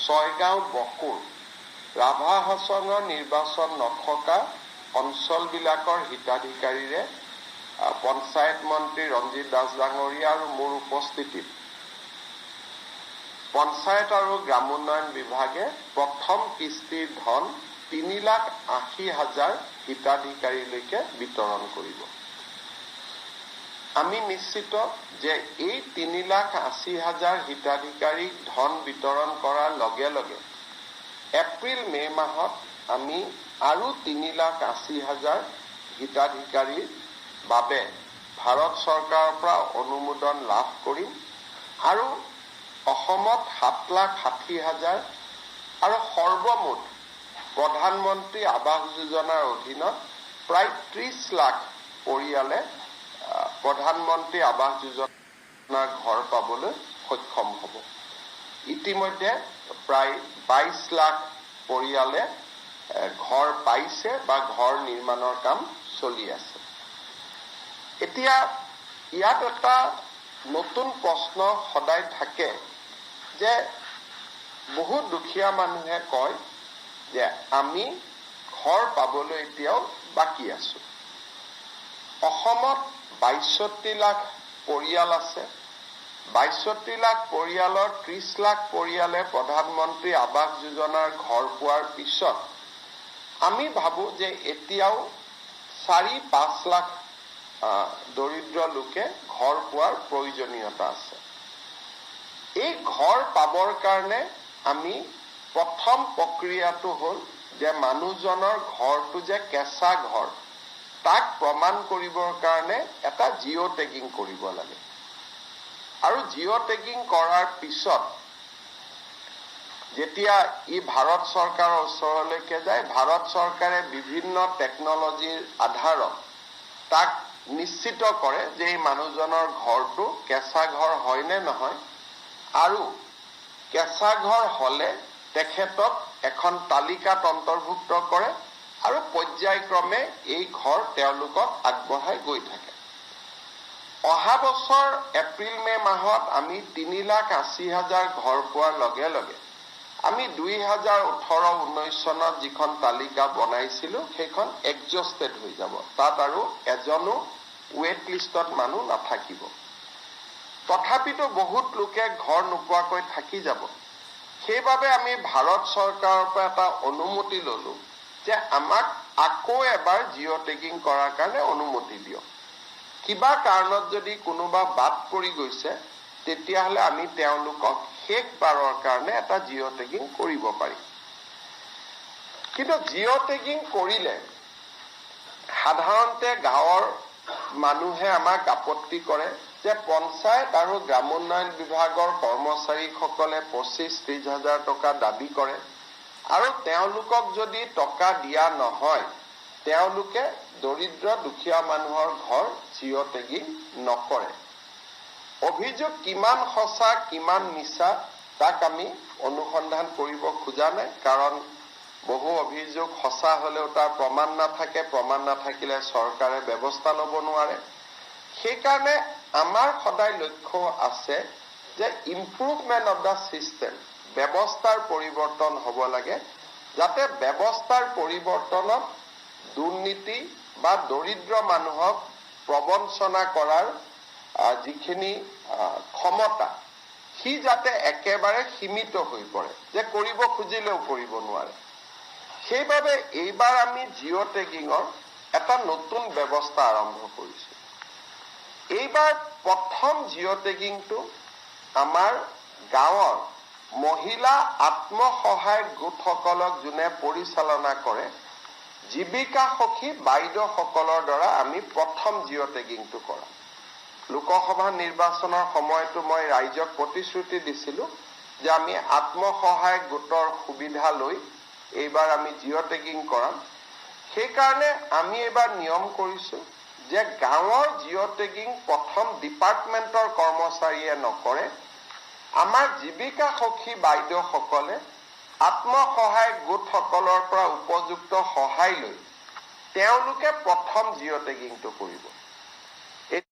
ছয়গাঁও বকুৰ ৰাভা হাছঙৰ নিৰ্বাচন নথকা অঞ্চলবিলাকৰ হিতাধিকাৰীৰে পঞ্চায়ত মন্ত্ৰী ৰঞ্জিত দাস ডাঙৰীয়া আৰু মোৰ উপস্থিতিত পঞ্চায়ত আৰু গ্ৰামোন্নয়ন বিভাগে প্ৰথম কিস্তিৰ ধন 3,80,000 হিতাধিকাৰীলৈকে বিতৰণ কৰিব। আমি নিশ্চিত যে এই 3,80,000 হিতাধিকাৰীক ধন বিতৰণ কৰাৰ লগে লগে এপ্ৰিল-মে মাহত আমি আৰু 3,80,000 হিতাধিকাৰীৰ বাবে ভাৰত চৰকাৰৰ পৰা অনুমোদন লাভ কৰিম আৰু অসমত 7,60,000 আৰু সৰ্বমুঠ প্ৰধানমন্ত্ৰী আৱাস যোজনাৰ অধীনত প্ৰায় 30 লাখ পৰিয়ালে প্ৰধানমন্ত্ৰী আৱাস যোজনাৰ ঘৰ পাবলৈ সক্ষম হ'ব। ইতিমধ্যে প্ৰায় 22 লাখ পৰিয়ালে ঘৰ পাইছে বা ঘৰ নিৰ্মাণৰ কাম চলি আছে। এতিয়া ইয়াত এটা নতুন প্ৰশ্ন সদায় থাকে যে বহুত দুখীয়া মানুহে কয় যে আমি ঘৰ পাবলৈ এতিয়াও বাকী আছো। অসমত 62 লাখ পৰিয়াল আছে। 62 লাখ পৰিয়ালৰ 30 লাখ পৰিয়ালে প্ৰধানমন্ত্ৰী আৱাস যোজনাৰ ঘৰ পোৱাৰ পিছত আমি ভাবো যে এতিয়াও 4-5 লাখ দৰিদ্ৰ লোকে ঘৰ পোৱাৰ প্ৰয়োজনীয়তা আছে। এই ঘৰ পাবৰ কাৰণে আমি প্ৰথম প্ৰক্ৰিয়াটো হ'ল যে মানুহজনৰ ঘৰটো যে কেঁচা ঘৰ তাক প্ৰমাণ কৰিবৰ কাৰণে এটা জিঅ' টেগিং কৰিব লাগে। আৰু জিঅ' টেগিং কৰাৰ পিছত যেতিয়া ই ভাৰত চৰকাৰৰ ওচৰলৈকে যায়, ভাৰত চৰকাৰে বিভিন্ন টেকনলজিৰ আধাৰত তাক নিশ্চিত কৰে যে এই মানুহজনৰ ঘৰটো কেঁচা ঘৰ হয় নে নহয়, আৰু কেঁচা ঘৰ হলে তেখেতক এখন তালিকাত অন্তৰ্ভুক্ত কৰে আৰু পৰ্যায়ক্ৰমে এই ঘৰ তেওঁলোকক আগবঢ়াই গৈ থাকে। অহা বছৰ এপ্ৰিল-মে মাহত আমি 3,80,000 ঘৰ পোৱাৰ লগে লগে আমি 2018-19 চনত যিখন তালিকা বনাইছিলো সেইখন এডজাষ্টেড হৈ যাব। তাত আৰু এজনো ৱেট লিষ্টত মানুহ নাথাকিব। তথাপিতো বহুত লোকে ঘৰ নোপোৱাকৈ থাকি যাব। সেইবাবে আমি ভাৰত চৰকাৰৰ পৰা এটা অনুমতি ললো যে আমাক আকৌ এবাৰ জিঅ' টেগিং কৰাৰ কাৰণে অনুমতি দিয়ক। কিবা কাৰণত যদি কোনোবা বাদ পৰি গৈছে তেতিয়াহ'লে আমি তেওঁলোকক শেষবাৰৰ কাৰণে এটা জিঅ' টেগিং কৰিব পাৰিম। কিন্তু জিঅ' টেগিং কৰিলে সাধাৰণতে গাঁৱৰ মানুহে আমাক আপত্তি কৰে যে পঞ্চায়ত আৰু গ্ৰামোন্নয়ন বিভাগৰ কৰ্মচাৰীসকলে 25-30 হাজাৰ টকা দাবী কৰে আৰু তেওঁলোকক যদি টকা দিয়া নহয় তেওঁলোকে দৰিদ্ৰ দুখীয়া মানুহৰ ঘৰ জিঅ' টেগিং নকৰে। অভিযোগ কিমান সঁচা কিমান মিছা তাক আমি অনুসন্ধান কৰিব খোজা নাই, কাৰণ বহু অভিযোগ সঁচা হলেও তাৰ প্ৰমাণ নাথাকে, প্ৰমাণ নাথাকিলে চৰকাৰে ব্যৱস্থা ল'ব নোৱাৰে। সেইকাৰণে আমাৰ সদায় লক্ষ্য আছে যে ইম্প্ৰুভমেণ্ট অফ দ্য চিষ্টেম, ব্যৱস্থাৰ পৰিৱৰ্তন হ'ব লাগে, যাতে ব্যৱস্থাৰ পৰিৱৰ্তনত দুৰ্নীতি বা দৰিদ্ৰ মানুহক প্ৰবঞ্চনা কৰাৰ যিখিনি ক্ষমতা সি যাতে একেবাৰে সীমিত হৈ পৰে, যে কৰিব খুজিলেও কৰিব নোৱাৰে। সেইবাবে এইবাৰ আমি জিঅ' টেগিঙৰ এটা নতুন ব্যৱস্থা আৰম্ভ কৰিছো। এইবাৰ প্ৰথম জিঅ' টেগিংটো আমাৰ গাঁৱৰ মহিলা আত্মসহায়ক গোটসকলক যোনে পৰিচালনা কৰে জীৱিকা সখী বাইদেউসকলৰ দ্বাৰা আমি প্ৰথম জিঅ' টেগিংটো কৰা। লোকসভা নিৰ্বাচনৰ সময়তো মই ৰাইজক প্ৰতিশ্ৰুতি দিছিলো যে আমি আত্মসহায়ক গোটৰ সুবিধা লৈ এইবাৰ আমি জিঅ' টেগিং কৰাম। সেইকাৰণে আমি এইবাৰ নিয়ম কৰিছো যে গাঁৱৰ জিঅ' টেগিং প্ৰথম ডিপাৰ্টমেণ্টৰ কৰ্মচাৰীয়ে নকৰে, আমাৰ জীৱিকা সখী বাইদেউসকলে আত্মসহায়ক গোটসকলৰ পৰা উপযুক্ত সহায় লৈ তেওঁলোকে প্ৰথম জিঅ' টেগিংটো কৰিব।